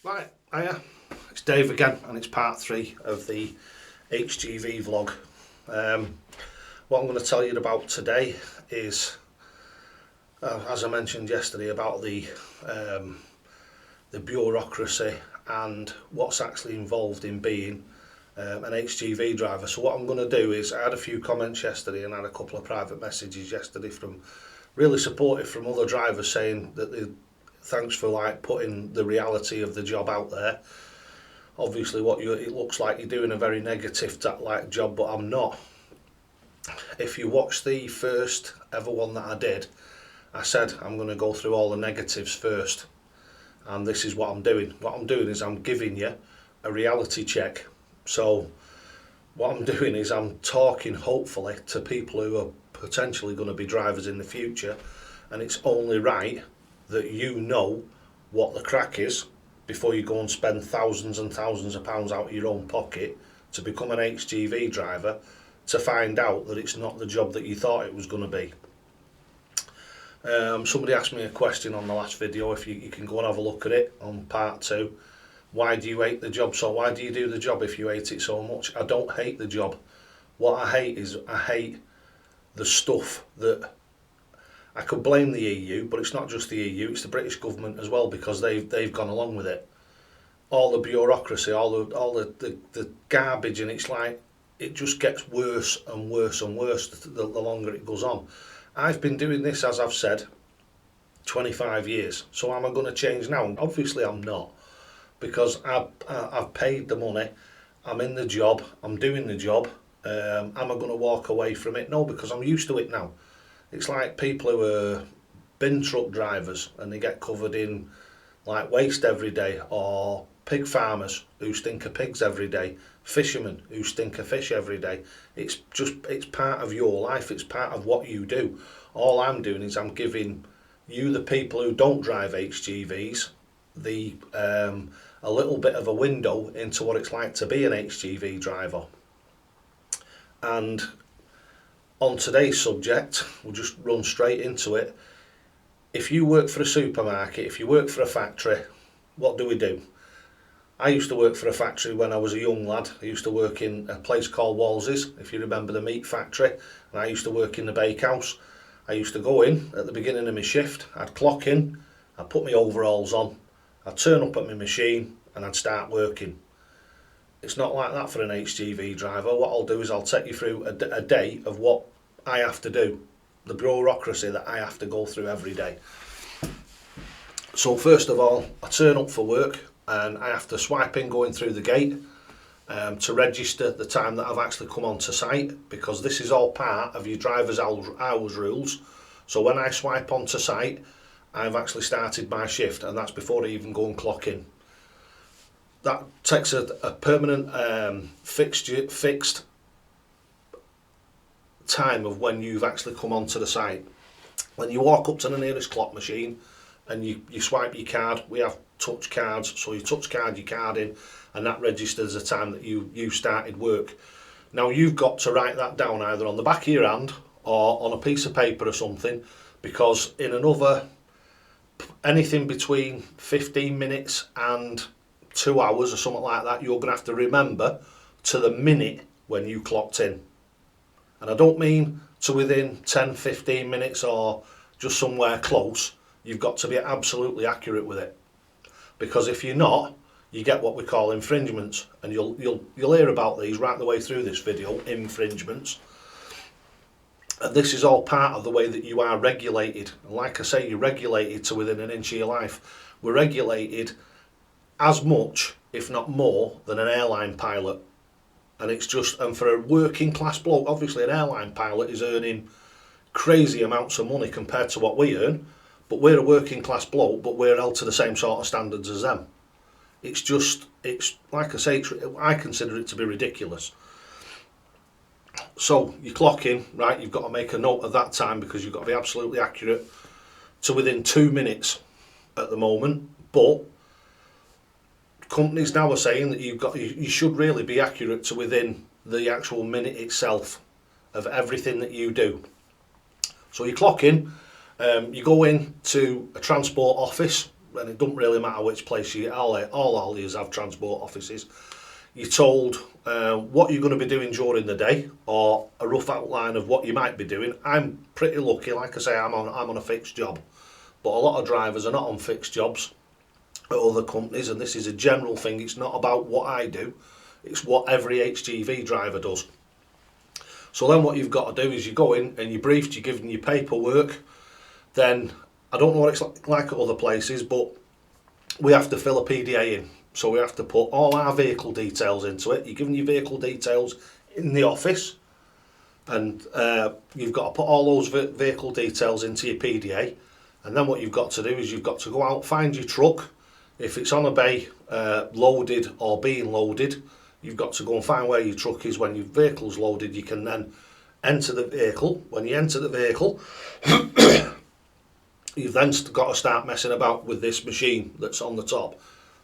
Right, hiya, it's Dave again, and it's part 3 of the HGV vlog. What I'm going to tell you about today is, as I mentioned yesterday, about the bureaucracy and what's actually involved in being an HGV driver. So what I'm going to do is, I had a few comments yesterday and had a couple of private messages yesterday from really supportive from other drivers saying that thanks for putting the reality of the job out there. Obviously it looks like you're doing a very negative job, but I'm not. If you watch the first ever one that I did, I said I'm going to go through all the negatives first, and this is what I'm doing. What I'm doing is I'm giving you a reality check. So what I'm doing is I'm talking hopefully to people who are potentially going to be drivers in the future, and it's only right that you know what the crack is before you go and spend thousands and thousands of pounds out of your own pocket to become an HGV driver, to find out that it's not the job that you thought it was going to be. Somebody asked me a question on the last video, if you can go and have a look at it on part 2. Why do you hate the job? So why do you do the job if you hate it so much? I don't hate the job. What I hate is I hate the stuff that I could blame the EU, but it's not just the EU, it's the British government as well, because they've gone along with it. All the bureaucracy, all the garbage, and it's like it just gets worse and worse and worse the longer it goes on. I've been doing this, as I've said, 25 years. So am I going to change now? Obviously I'm not, because I've paid the money, I'm in the job, I'm doing the job. Am I going to walk away from it? No, because I'm used to it now. It's like people who are bin truck drivers and they get covered in waste every day, or pig farmers who stink of pigs every day, fishermen who stink of fish every day. It's part of your life, it's part of what you do. All I'm doing is I'm giving you, the people who don't drive HGVs, a little bit of a window into what it's like to be an HGV driver. And on today's subject, we'll just run straight into it. If you work for a supermarket, if you work for a factory, what do? I used to work for a factory when I was a young lad. I used to work in a place called Wolsey's, if you remember the meat factory, and I used to work in the bakehouse. I used to go in at the beginning of my shift, I'd clock in, I'd put my overalls on, I'd turn up at my machine and I'd start working. It's not like that for an HGV driver. What I'll do is I'll take you through a day of what I have to do, the bureaucracy that I have to go through every day. So first of all, I turn up for work and I have to swipe in going through the gate to register the time that I've actually come onto site, because this is all part of your driver's hours rules. So when I swipe onto site, I've actually started my shift, and that's before I even go and clock in. That takes a permanent fixed time of when you've actually come onto the site. When you walk up to the nearest clock machine and you swipe your card, we have touch cards, so you touch your card in, and that registers the time that you started work. Now you've got to write that down either on the back of your hand or on a piece of paper or something, because in anything between 15 minutes and 2 hours or something like that, you're going to have to remember to the minute when you clocked in. And I don't mean to within 10-15 minutes or just somewhere close. You've got to be absolutely accurate with it, because if you're not, you get what we call infringements, and you'll hear about these right the way through this video, infringements. And this is all part of the way that you are regulated. And like I say, you're regulated to within an inch of your life. We're regulated as much, if not more, than an airline pilot. And for a working class bloke, obviously an airline pilot is earning crazy amounts of money compared to what we earn, but we're a working class bloke, but we're held to the same sort of standards as them. It's like I say, I consider it to be ridiculous. So you clock in, right, you've got to make a note of that time, because you've got to be absolutely accurate to within 2 minutes at the moment. But companies now are saying that you should really be accurate to within the actual minute itself of everything that you do. So you clock in, you go in to a transport office, and it doesn't really matter which place you all holidays have transport offices. You're told what you're going to be doing during the day, or a rough outline of what you might be doing. I'm pretty lucky, like I say, I'm on a fixed job, but a lot of drivers are not on fixed jobs at other companies, and this is a general thing. It's not about what I do, it's what every HGV driver does. So then what you've got to do is you go in and you're briefed, you're given your paperwork. Then I don't know what it's like at other places, but we have to fill a PDA in. So we have to put all our vehicle details into it. You're given your vehicle details in the office, and you've got to put all those vehicle details into your PDA. And then what you've got to do is you've got to go out, find your truck. If it's on a bay, loaded or being loaded, you've got to go and find where your truck is. When your vehicle's loaded, you can then enter the vehicle. When you enter the vehicle, you've then got to start messing about with this machine that's on the top.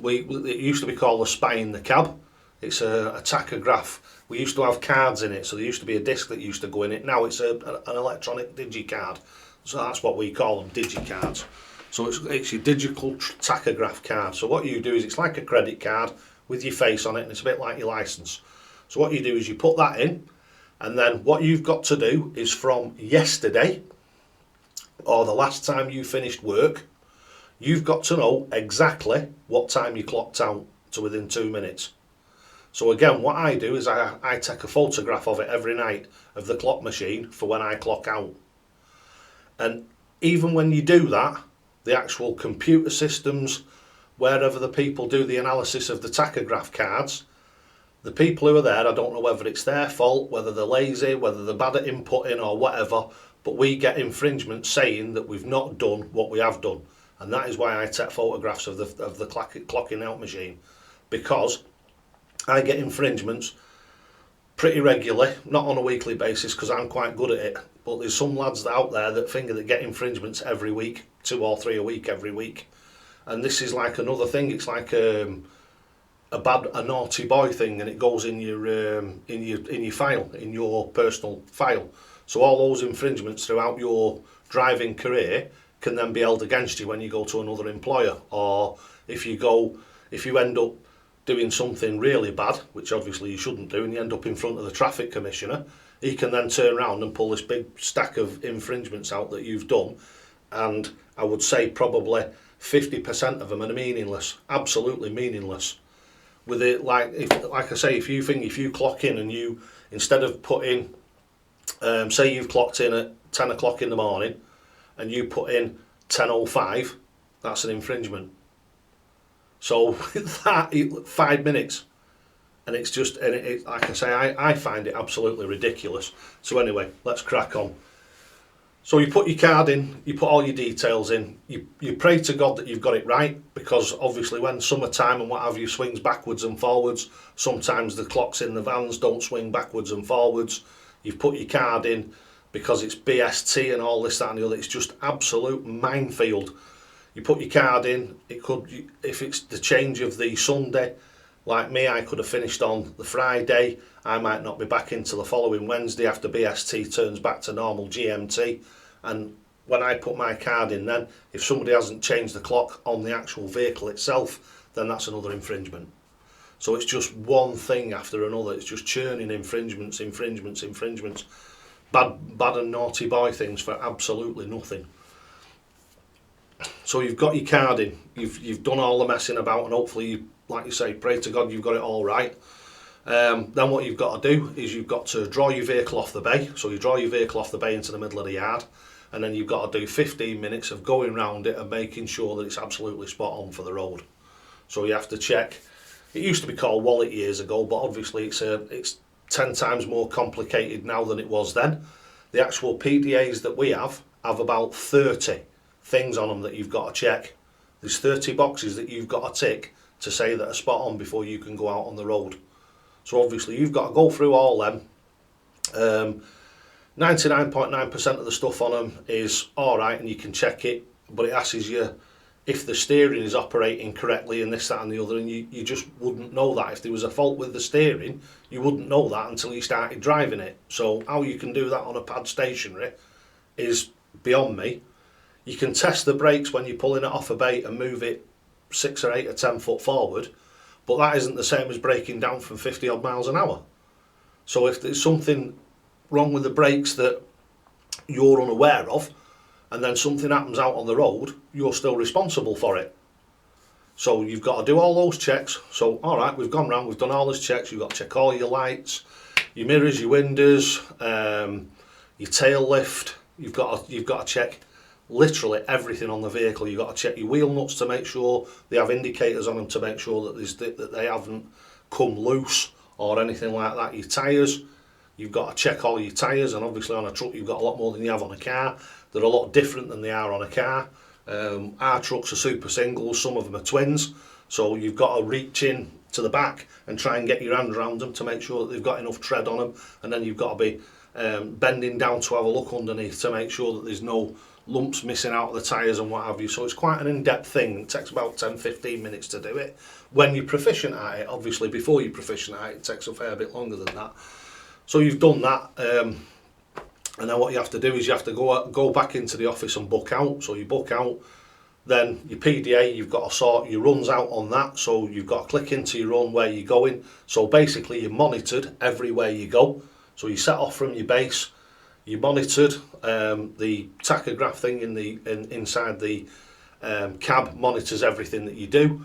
It used to be called a spy in the cab. It's a tachograph. We used to have cards in it, so there used to be a disc that used to go in it. Now it's an electronic digicard, so that's what we call them, digicards. So it's your digital tachograph card. So what you do is, it's like a credit card with your face on it, and it's a bit like your licence. So what you do is you put that in, and then what you've got to do is, from yesterday or the last time you finished work, you've got to know exactly what time you clocked out to within 2 minutes. So again, what I do is I take a photograph of it every night of the clock machine for when I clock out. And even when you do that, the actual computer systems, wherever the people do the analysis of the tachograph cards, the people who are there, I don't know whether it's their fault, whether they're lazy, whether they're bad at inputting or whatever, but we get infringements saying that we've not done what we have done. And that is why I take photographs of the clocking out machine, because I get infringements pretty regularly, not on a weekly basis because I'm quite good at it, but there's some lads out there that think that get infringements every week, 2 or 3 a week every week. And this is like another thing. It's like a naughty boy thing, and it goes in your file, in your personal file. So all those infringements throughout your driving career can then be held against you when you go to another employer, or if you end up doing something really bad, which obviously you shouldn't do, and you end up in front of the traffic commissioner, he can then turn around and pull this big stack of infringements out that you've done, and I would say probably 50% of them are meaningless, absolutely meaningless. With it, like I say, if you clock in and you, instead of putting, say you've clocked in at 10 o'clock in the morning, and you put in 10:05, that's an infringement. So that 5 minutes, and it's just, and it, like I say, I find it absolutely ridiculous. So anyway, let's crack on. So you put your card in, you put all your details in, you pray to God that you've got it right, because obviously when summertime and what have you swings backwards and forwards, sometimes the clocks in the vans don't swing backwards and forwards. You've put your card in because it's BST and all this, that and the other. It's just absolute minefield. You put your card in, it could, if it's the change of the Sunday, like me, I could have finished on the Friday, I might not be back into the following Wednesday after BST turns back to normal GMT. And when I put my card in then, if somebody hasn't changed the clock on the actual vehicle itself, then that's another infringement. So it's just one thing after another. It's just churning infringements. Bad and naughty boy things for absolutely nothing. So you've got your card in, you've done all the messing about, and hopefully, you, like you say, pray to God you've got it all right. Then what you've got to do is you've got to draw your vehicle off the bay. So you draw your vehicle off the bay into the middle of the yard, and then you've got to do 15 minutes of going round it and making sure that it's absolutely spot on for the road. So you have to check. It used to be called wallet years ago, but obviously it's 10 times more complicated now than it was then. The actual PDAs that we have about 30 things on them that you've got to check. There's 30 boxes that you've got to tick to say that are spot on before you can go out on the road. So obviously you've got to go through all them. 99.9% of the stuff on them is alright and you can check it, but it asks you if the steering is operating correctly and this, that and the other, and you just wouldn't know that. If there was a fault with the steering, you wouldn't know that until you started driving it. So how you can do that on a pad stationary is beyond me. You can test the brakes when you're pulling it off a bait and move it 6 or 8 or 10 foot forward, but that isn't the same as braking down from 50 odd miles an hour. So if there's something wrong with the brakes that you're unaware of, and then something happens out on the road, you're still responsible for it. So you've got to do all those checks. So alright, we've gone round, we've done all those checks, you've got to check all your lights, your mirrors, your windows, your tail lift. You've got to check literally everything on the vehicle. You've got to check your wheel nuts to make sure they have indicators on them to make sure that they haven't come loose or anything like that. Your tyres, you've got to check all your tyres, and obviously on a truck you've got a lot more than you have on a car. They're a lot different than they are on a car. Our trucks are super singles, some of them are twins, so you've got to reach in to the back and try and get your hand around them to make sure that they've got enough tread on them, and then you've got to be bending down to have a look underneath to make sure that there's no lumps missing out of the tyres and what have you. So it's quite an in-depth thing. It takes about 10-15 minutes to do it when you're proficient at it. Obviously before you're proficient at it, it takes a fair bit longer than that. So you've done that, and then what you have to do is you have to go back into the office and book out. So you book out, then your PDA, you've got to sort your runs out on that. So you've got to click into your run where you're going. So basically you're monitored everywhere you go. So you set off from your base, you're monitored. The tachograph thing inside the cab monitors everything that you do.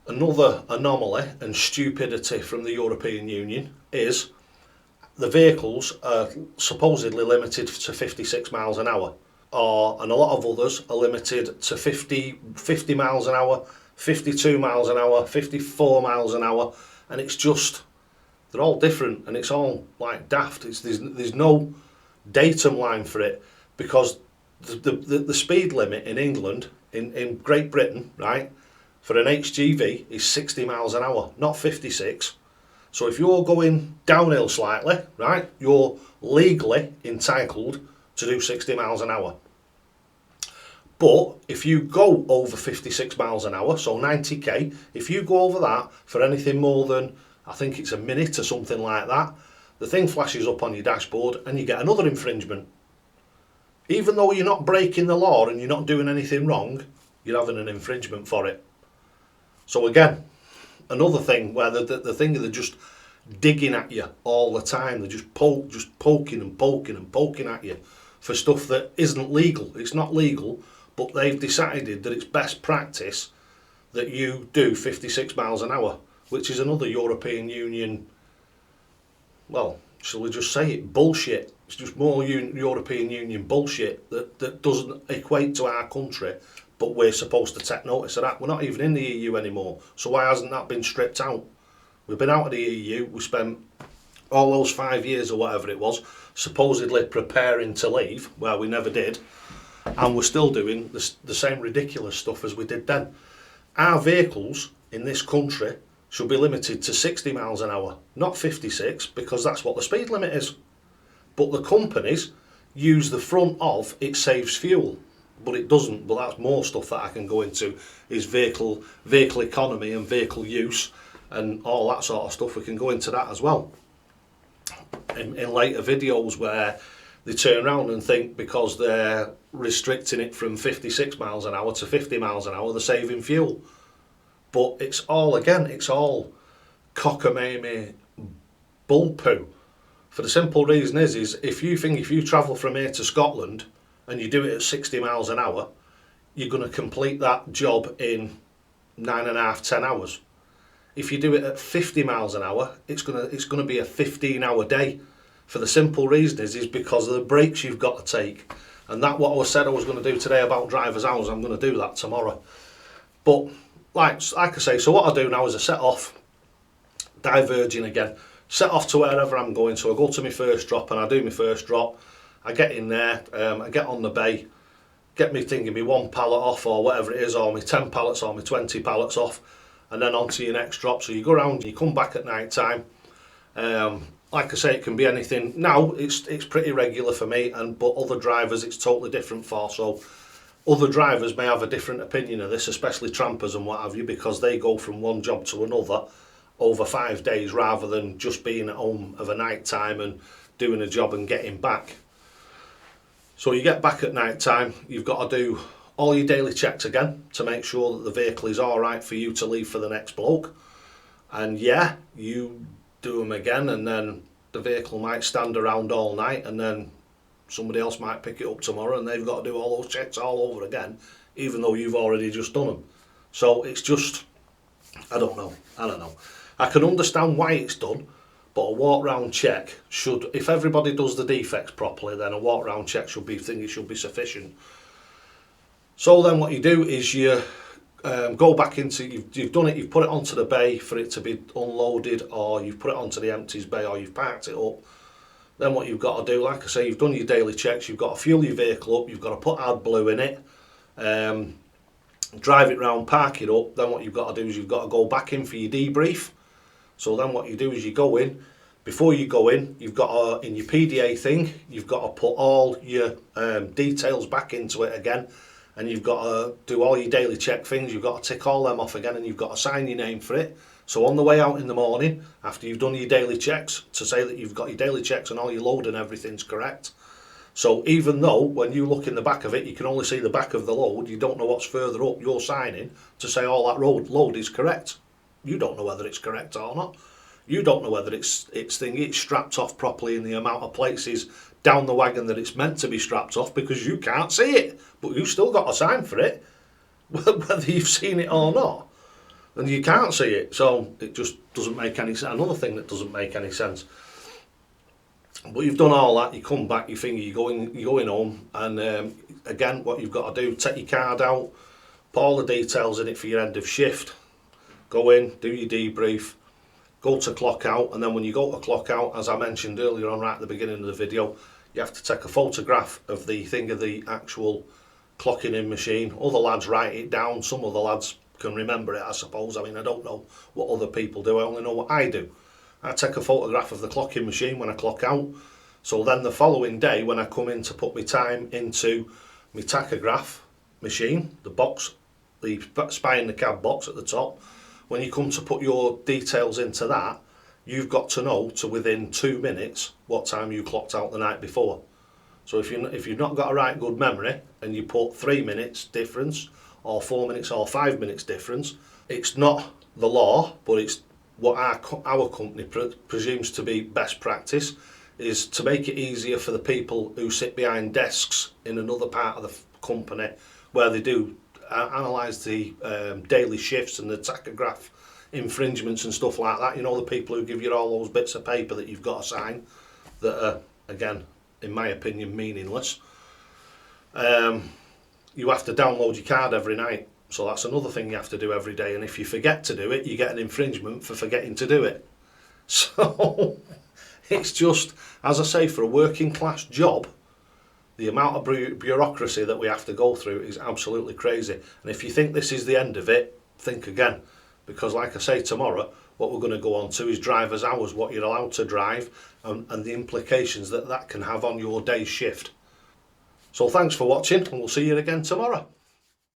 Another anomaly and stupidity from the European Union is the vehicles are supposedly limited to 56 miles an hour, and a lot of others are limited to 50 miles an hour, 52 miles an hour, 54 miles an hour, and it's just, they're all different, and it's all like daft. There's no datum line for it, because the speed limit in England, in Great Britain, right, for an HGV is 60 miles an hour, not 56. So if you're going downhill slightly, right, you're legally entitled to do 60 miles an hour. But if you go over 56 miles an hour, so 90k, if you go over that for anything more than, I think it's a minute or something like that, the thing flashes up on your dashboard and you get another infringement. Even though you're not breaking the law and you're not doing anything wrong, you're having an infringement for it. So again, another thing where the thing, they're just digging at you all the time. They're just poking and poking and poking at you for stuff that isn't legal. It's not legal, but they've decided that it's best practice that you do 56 miles an hour, which is another European Union, well, shall we just say it, bullshit. It's just more European Union bullshit that doesn't equate to our country, but we're supposed to take notice of that. We're not even in the EU anymore, so why hasn't that been stripped out? We've been out of the EU, we spent all those 5 years or whatever it was, supposedly preparing to leave, where we never did, and we're still doing the same ridiculous stuff as we did then. Our vehicles in this country should be limited to 60 miles an hour, not 56, because that's what the speed limit is. But the companies use the front of it saves fuel, but it doesn't. But that's more stuff that I can go into, is vehicle economy and vehicle use and all that sort of stuff. We can go into that as well in later videos, where they turn around and think because they're restricting it from 56 miles an hour to 50 miles an hour, they're saving fuel. But it's all cockamamie bull poo. For the simple reason is if you travel from here to Scotland and you do it at 60 miles an hour, you're going to complete that job in 9.5, 10 hours. If you do it at 50 miles an hour, it's going to be a 15-hour day. For the simple reason is because of the breaks you've got to take. And that what I said I was going to do today about driver's hours, I'm going to do that tomorrow. But like I say, so what I do now is I set off, diverging again, set off to wherever I'm going. So I go to my first drop and I do my first drop. I get in there, I get on the bay, get me thinking me 1 pallet off or whatever it is, or my 10 pallets or my 20 pallets off, and then on to your next drop. So you go around, you come back at night time. Like I say, it can be anything. Now it's pretty regular for me, but other drivers it's totally different for. So other drivers may have a different opinion of this, especially trampers and what have you, because they go from one job to another over 5 days rather than just being at home of a night time and doing a job and getting back. So you get back at night time, you've got to do all your daily checks again to make sure that the vehicle is alright for you to leave for the next bloke. And yeah, you do them again, and then the vehicle might stand around all night, and then somebody else might pick it up tomorrow and they've got to do all those checks all over again, even though you've already just done them. So it's just, I don't know. I can understand why it's done, but a walk round check should, if everybody does the defects properly, then a walk round check should be sufficient. So then what you do is you go back into, you've done it, you've put it onto the bay for it to be unloaded, or you've put it onto the empties bay, or you've parked it up. Then what you've got to do, like I say, you've done your daily checks, you've got to fuel your vehicle up, you've got to put AdBlue in it, drive it round, park it up. Then what you've got to do is you've got to go back in for your debrief. So then what you do is you go in, before you go in, you've got to, in your PDA thing, you've got to put all your details back into it again, and you've got to do all your daily check things, you've got to tick all them off again, and you've got to sign your name for it. So on the way out in the morning, after you've done your daily checks, to say that you've got your daily checks and all your load and everything's correct. So even though when you look in the back of it, you can only see the back of the load, you don't know what's further up, you're signing to say all that load is correct. You don't know whether it's correct or not. You don't know whether it's strapped off properly in the amount of places down the wagon that it's meant to be strapped off, because you can't see it, but you've still got to sign for it, whether you've seen it or not. And you can't see it, so it just doesn't make any sense. Another thing that doesn't make any sense. But you've done all that, you come back, you think you're going home, and again, what you've got to do, take your card out, put all the details in it for your end of shift, go in, do your debrief, go to clock out, and then when you go to clock out, as I mentioned earlier on right at the beginning of the video, you have to take a photograph of the actual clocking in machine. Other lads write it down, some other lads can remember it, I suppose. I mean, I don't know what other people do, I only know what I do. I take a photograph of the clocking machine when I clock out, so then the following day when I come in to put my time into my tachograph machine, the box, the spy in the cab box at the top, when you come to put your details into that, you've got to know to within 2 minutes what time you clocked out the night before. So if you've not got a right good memory and you put 3 minutes difference, or 4 minutes or 5 minutes difference, it's not the law, but it's what our company presumes to be best practice, is to make it easier for the people who sit behind desks in another part of the company where they do analyse the daily shifts and the tachograph infringements and stuff like that. You know, the people who give you all those bits of paper that you've got to sign that are, again, in my opinion, meaningless. You have to download your card every night, so that's another thing you have to do every day, and if you forget to do it, you get an infringement for forgetting to do it. So it's just, as I say, for a working class job, the amount of bureaucracy that we have to go through is absolutely crazy. And if you think this is the end of it, think again, because like I say, tomorrow what we're going to go on to is driver's hours, what you're allowed to drive, and the implications that can have on your day's shift. So thanks for watching, and we'll see you again tomorrow.